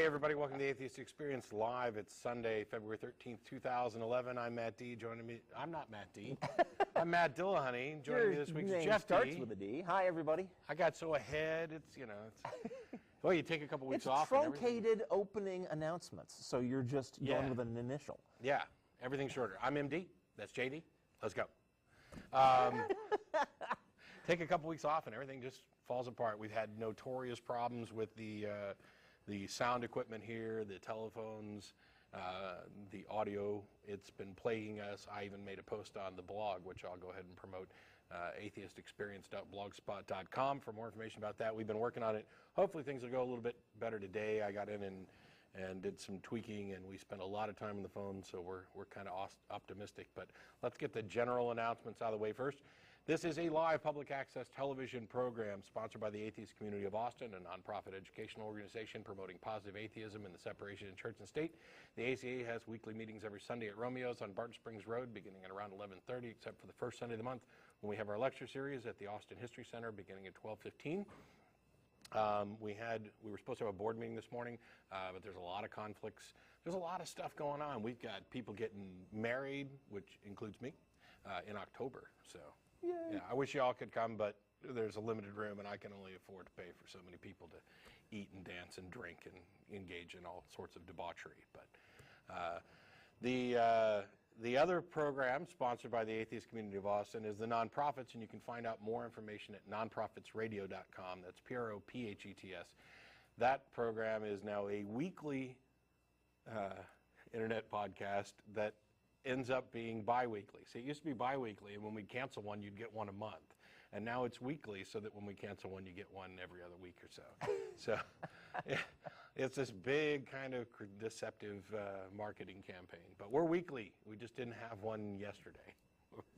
everybody, welcome to the Atheist Experience Live. It's Sunday, February 13th, 2011. I'm Matt D. Joining me, I'm not Matt D. I'm Matt Dillahunty. Joining me this week is Jeff starts D. with a D. Hi, everybody. I got so ahead, it's, you know, it's, well, you take a couple weeks off. It's truncated opening announcements, so you're just going with an initial. Yeah, everything's shorter. I'm MD, that's JD. Let's go. Take a couple weeks off and everything just falls apart. We've had notorious problems with the sound equipment here, the telephones, the audio. It's been plaguing us. I even made a post on the blog, which I'll go ahead and promote, atheistexperience.blogspot.com for more information about that. We've been working on it. Hopefully things will go a little bit better today. I got in and did some tweaking, and we spent a lot of time on the phone, so we're kind of optimistic. But let's get the general announcements out of the way first. This is a live public access television program sponsored by the Atheist Community of Austin, a nonprofit educational organization promoting positive atheism and the separation of church and state. The ACA has weekly meetings every Sunday at Romeo's on Barton Springs Road beginning at around 11:30, except for the first Sunday of the month when we have our lecture series at the Austin History Center beginning at 12:15. We were supposed to have a board meeting this morning, but there's a lot of conflicts. There's a lot of stuff going on. We've got people getting married, which includes me, in October. So, yeah, I wish y'all could come, but there's a limited room, and I can only afford to pay for so many people to eat and dance and drink and engage in all sorts of debauchery. But the other program sponsored by the Atheist Community of Austin is the Nonprofits, and you can find out more information at nonprofitsradio.com. That's PROPHETS. That program is now a weekly internet podcast that ends up being bi-weekly. See, it used to be bi-weekly, and when we cancel one, you'd get one a month. And now it's weekly, so that when we cancel one, you get one every other week or so. So it's this big kind of deceptive marketing campaign. But we're weekly. We just didn't have one yesterday.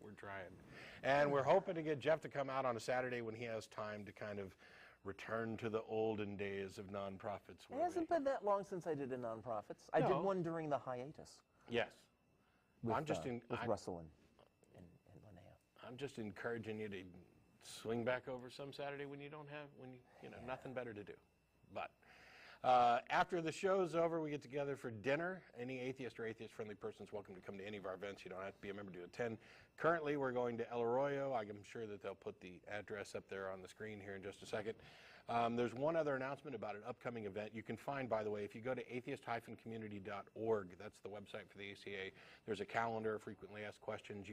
We're trying. And we're hoping to get Jeff to come out on a Saturday when he has time to kind of return to the olden days of nonprofits. It hasn't been that long since I did a nonprofits. I did one during the hiatus. Yes. With Russell and Linnea. I'm just encouraging you to swing back over some Saturday when you don't have, nothing better to do. But after the show's over, we get together for dinner. Any atheist or atheist-friendly person is welcome to come to any of our events. You don't have to be a member to attend. Currently, we're going to El Arroyo. I'm sure that they'll put the address up there on the screen here in just a second. There's one other announcement about an upcoming event. You can find, by the way, if you go to atheist-community.org, that's the website for the ACA, there's a calendar, frequently asked questions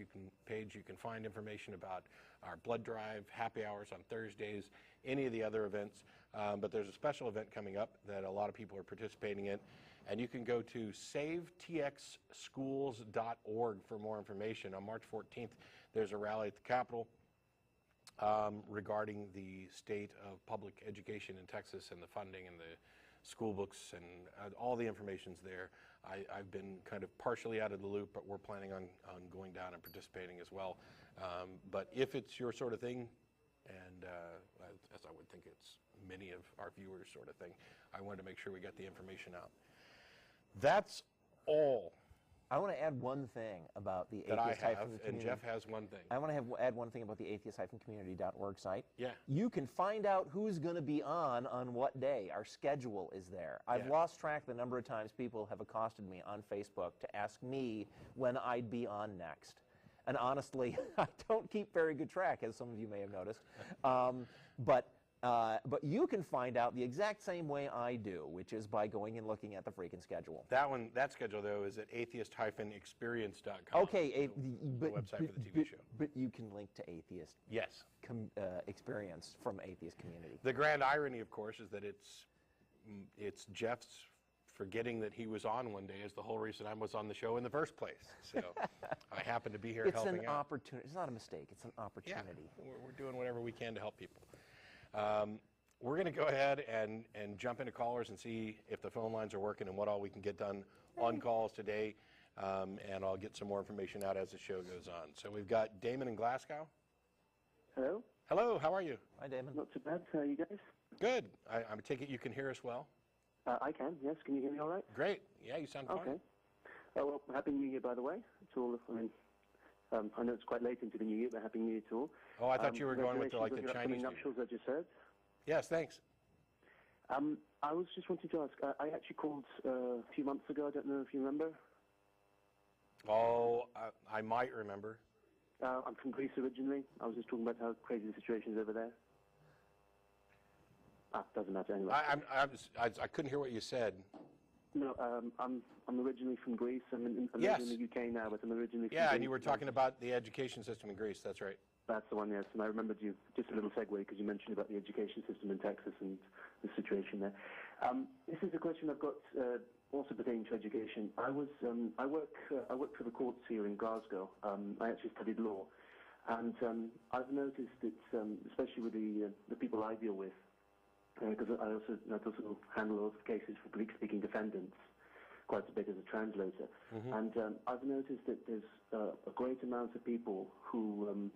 page. You can find information about our blood drive, happy hours on Thursdays, any of the other events. But there's a special event coming up that a lot of people are participating in. And you can go to savetxschools.org for more information. On March 14th, there's a rally at the Capitol regarding the state of public education in Texas and the funding and the school books and all the information's there. I've been kind of partially out of the loop, but we're planning on going down and participating as well. But if it's your sort of thing, and as I would think it's many of our viewers sort of thing, I wanted to make sure we got the information out. That's all. I want to add one thing about the Atheist-Community. And Jeff has one thing. I want to add one thing about the atheist-community.org site. Yeah. You can find out who's going to be on what day. Our schedule is there. I've lost track the number of times people have accosted me on Facebook to ask me when I'd be on next. And honestly, I don't keep very good track, as some of you may have noticed. But you can find out the exact same way I do, which is by going and looking at the freaking schedule. That schedule, though, is at atheist-experience.com. Okay, the website for the TV show. But you can link to Atheist Experience from Atheist Community. The grand irony, of course, is that it's Jeff's forgetting that he was on one day is the whole reason I was on the show in the first place. So I happen to be here helping out. It's an opportunity. It's not a mistake. It's an opportunity. Yeah, we're doing whatever we can to help people. We're going to go ahead and jump into callers and see if the phone lines are working and what all we can get done on calls today. And I'll get some more information out as the show goes on. So we've got Damon in Glasgow. Hello. Hello, how are you? Hi, Damon. Not too bad. How are you guys? Good. I take it you can hear us well? I can, yes. Can you hear me all right? Great. Yeah, you sound fine. Okay. Well, Happy New Year, by the way, to all of I know it's quite late into the New Year, but Happy New Year to all. Oh, I thought you were going with the Chinese nuptials I just heard. Yes, thanks. I was just wanting to ask, I actually called a few months ago, I don't know if you remember. Oh, I might remember. I'm from Greece originally. I was just talking about how crazy the situation is over there. Doesn't matter anyway. I couldn't hear what you said. No, I'm originally from Greece. I'm in the UK now, but I'm originally from Greece. Greece. And you were talking about the education system in Greece, that's right. That's the one, yes. And I remembered you, just a little segue, because you mentioned about the education system in Texas and the situation there. This is a question I've got also pertaining to education. I work for the courts here in Glasgow. I actually studied law. And I've noticed that, especially with the people I deal with, because I also handle a lot of cases for Greek-speaking defendants, quite a bit as a translator. Mm-hmm. And I've noticed that there's a great amount of people who,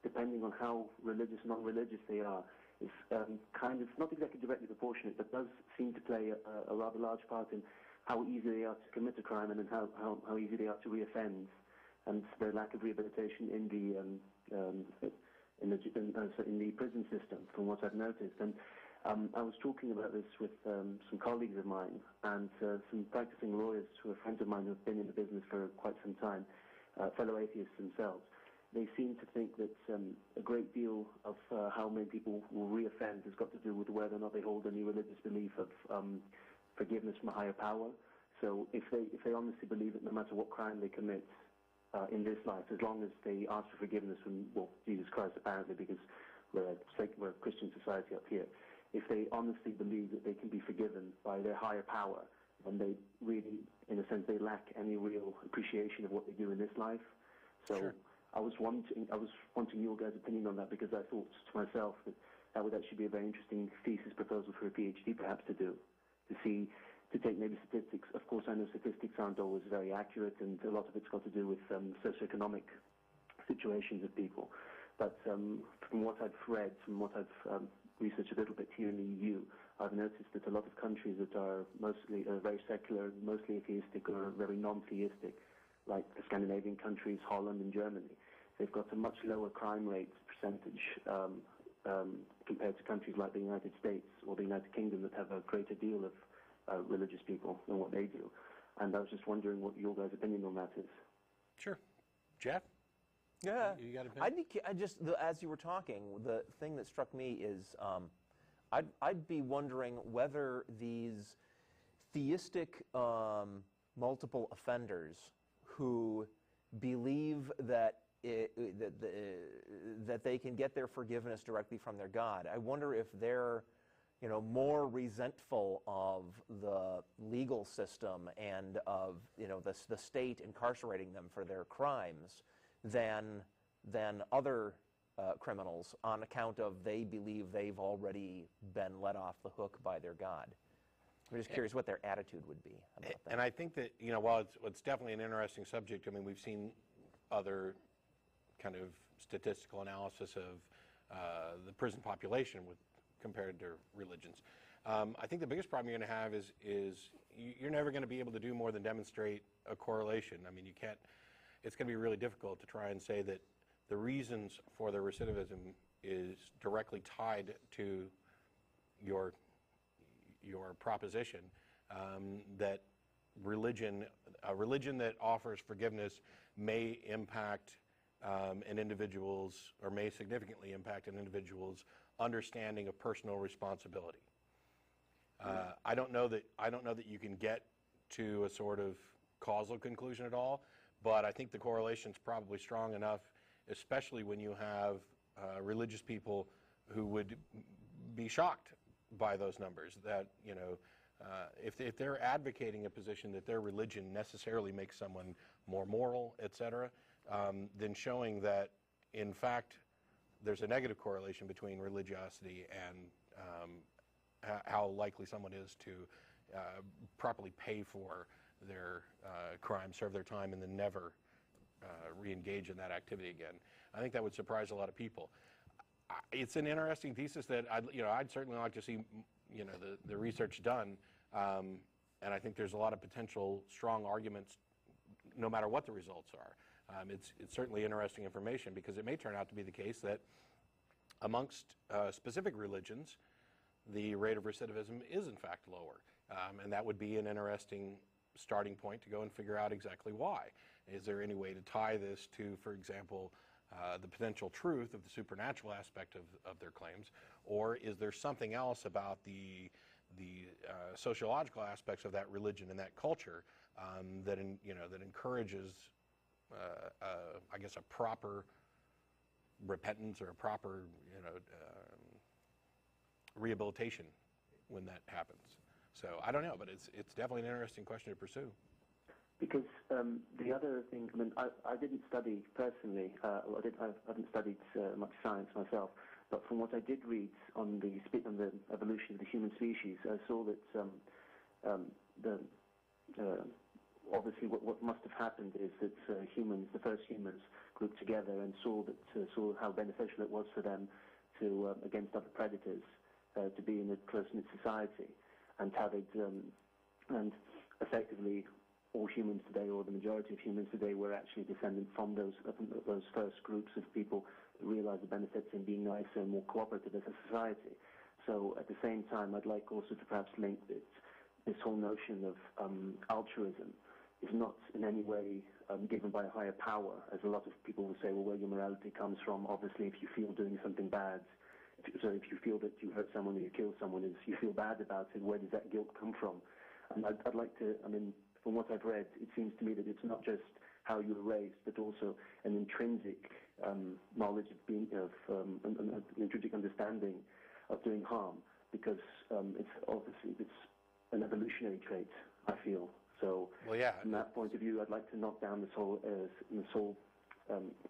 depending on how religious or non-religious they are, is kind of not exactly directly proportionate, but does seem to play a rather large part in how easy they are to commit a crime and how easy they are to reoffend, and their lack of rehabilitation in the prison system, from what I've noticed. And I was talking about this with some colleagues of mine and some practicing lawyers who are friends of mine who have been in the business for quite some time, fellow atheists themselves. They seem to think that a great deal of how many people will reoffend has got to do with whether or not they hold any religious belief of forgiveness from a higher power. So if they honestly believe that no matter what crime they commit in this life, as long as they ask for forgiveness from, well, Jesus Christ apparently, because we're a Christian society up here, if they honestly believe that they can be forgiven by their higher power, then they really, in a sense, they lack any real appreciation of what they do in this life. So. Sure. I was wanting your guys' opinion on that, because I thought to myself that would actually be a very interesting thesis proposal for a PhD perhaps to do, to take maybe statistics. Of course, I know statistics aren't always very accurate, and a lot of it's got to do with socioeconomic situations of people. But from what I've read, from what I've researched a little bit here in the EU, I've noticed that a lot of countries that are mostly very secular, mostly atheistic, or very non-theistic, like the Scandinavian countries, Holland and Germany, they've got a much lower crime rate percentage compared to countries like the United States or the United Kingdom that have a greater deal of religious people than what they do. And I was just wondering what your guys' opinion on that is. Sure. Jeff? Yeah. You got an opinion? As you were talking, the thing that struck me is I'd be wondering whether these theistic multiple offenders who believe that that they can get their forgiveness directly from their God, I wonder if they're, more resentful of the legal system and of, the state incarcerating them for their crimes than other criminals, on account of they believe they've already been let off the hook by their God. I'm just curious what their attitude would be about that. And I think that, while it's definitely an interesting subject, I mean, we've seen other kind of statistical analysis of the prison population compared to religions. I think the biggest problem you're going to have is you're never going to be able to do more than demonstrate a correlation. I mean, it's going to be really difficult to try and say that the reasons for the recidivism is directly tied to your proposition that a religion that offers forgiveness may impact an individual's, or may significantly impact an individual's understanding of personal responsibility. I don't know that you can get to a sort of causal conclusion at all, but I think the correlation's probably strong enough, especially when you have religious people who would be shocked by those numbers, that if they're advocating a position that their religion necessarily makes someone more moral, etc., then showing that in fact there's a negative correlation between religiosity and how likely someone is to properly pay for their crime, serve their time, and then never re-engage in that activity again. I think that would surprise a lot of people. It's an interesting thesis that I'd certainly like to see, the research done, and I think there's a lot of potential strong arguments, no matter what the results are. It's certainly interesting information, because it may turn out to be the case that amongst specific religions, the rate of recidivism is in fact lower. And that would be an interesting starting point to go and figure out exactly why. Is there any way to tie this to, for example, the potential truth of the supernatural aspect of their claims, or is there something else about the sociological aspects of that religion and that culture that encourages, I guess, a proper repentance or a proper rehabilitation when that happens? So I don't know, but it's definitely an interesting question to pursue. Because the other thing, I mean, I didn't study personally, I haven't studied much science myself, but from what I did read on the evolution of the human species, I saw that obviously what must have happened is that the first humans grouped together and saw how beneficial it was for them to, against other predators, to be in a close-knit society, and how and effectively all humans today, or the majority of humans today, were actually descended from those first groups of people that realized the benefits in being nicer and more cooperative as a society. So at the same time, I'd like also to perhaps link this whole notion of altruism is not in any way given by a higher power, as a lot of people will say, well, where your morality comes from, obviously, if you feel doing something bad, if you feel that you hurt someone or you kill someone, if you feel bad about it, where does that guilt come from? And I'd like to, I mean, from what I've read, it seems to me that it's not just how you were raised, but also an intrinsic knowledge of being, an intrinsic understanding of doing harm, because it's an evolutionary trait, I feel. So, well, yeah, from that point of view, I'd like to knock down this whole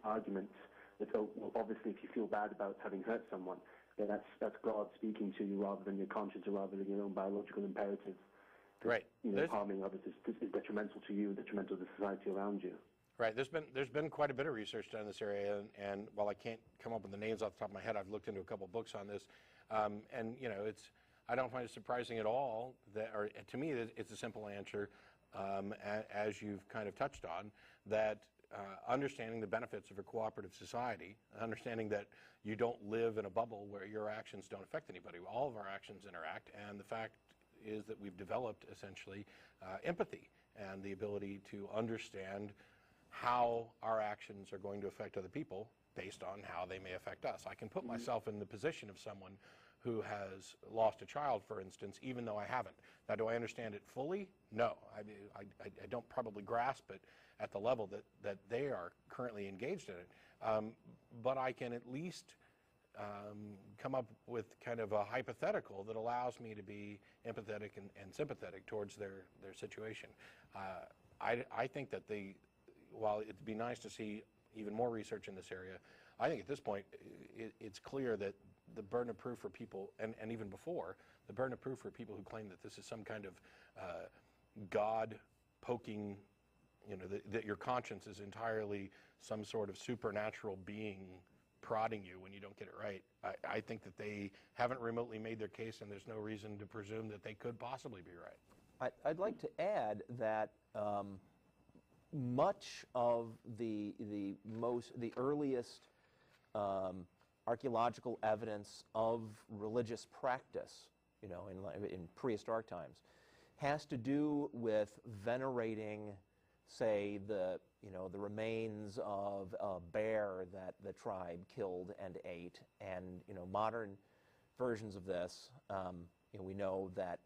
argument that, well, obviously, if you feel bad about having hurt someone, then that's God speaking to you rather than your conscience, or rather than your own biological imperative. Right. Harming others is detrimental to you, detrimental to the society around you. Right. There's been quite a bit of research done in this area, and while I can't come up with the names off the top of my head, I've looked into a couple books on this, and I don't find it surprising at all that, or to me, it's a simple answer, as you've kind of touched on, that understanding the benefits of a cooperative society, understanding that you don't live in a bubble where your actions don't affect anybody. All of our actions interact, and the fact is that we've developed essentially empathy and the ability to understand how our actions are going to affect other people based on how they may affect us. I can put myself in the position of someone who has lost a child, for instance, even though I haven't. Now, do I understand it fully? No. I don't probably grasp it at the level that they are currently engaged in it. But I can at least come up with kind of a hypothetical that allows me to be empathetic and sympathetic towards their situation. I think that while it'd be nice to see even more research in this area, I think at this point it's clear that the burden of proof for people, and even before, the burden of proof for people who claim that this is some kind of God poking, that your conscience is entirely some sort of supernatural being prodding you when you don't get it right. I think that they haven't remotely made their case, and there's no reason to presume that they could possibly be right. I'd like to add that much of the earliest archaeological evidence of religious practice, in prehistoric times, has to do with venerating, say, the remains of a bear that the tribe killed and ate, and modern versions of this. We know that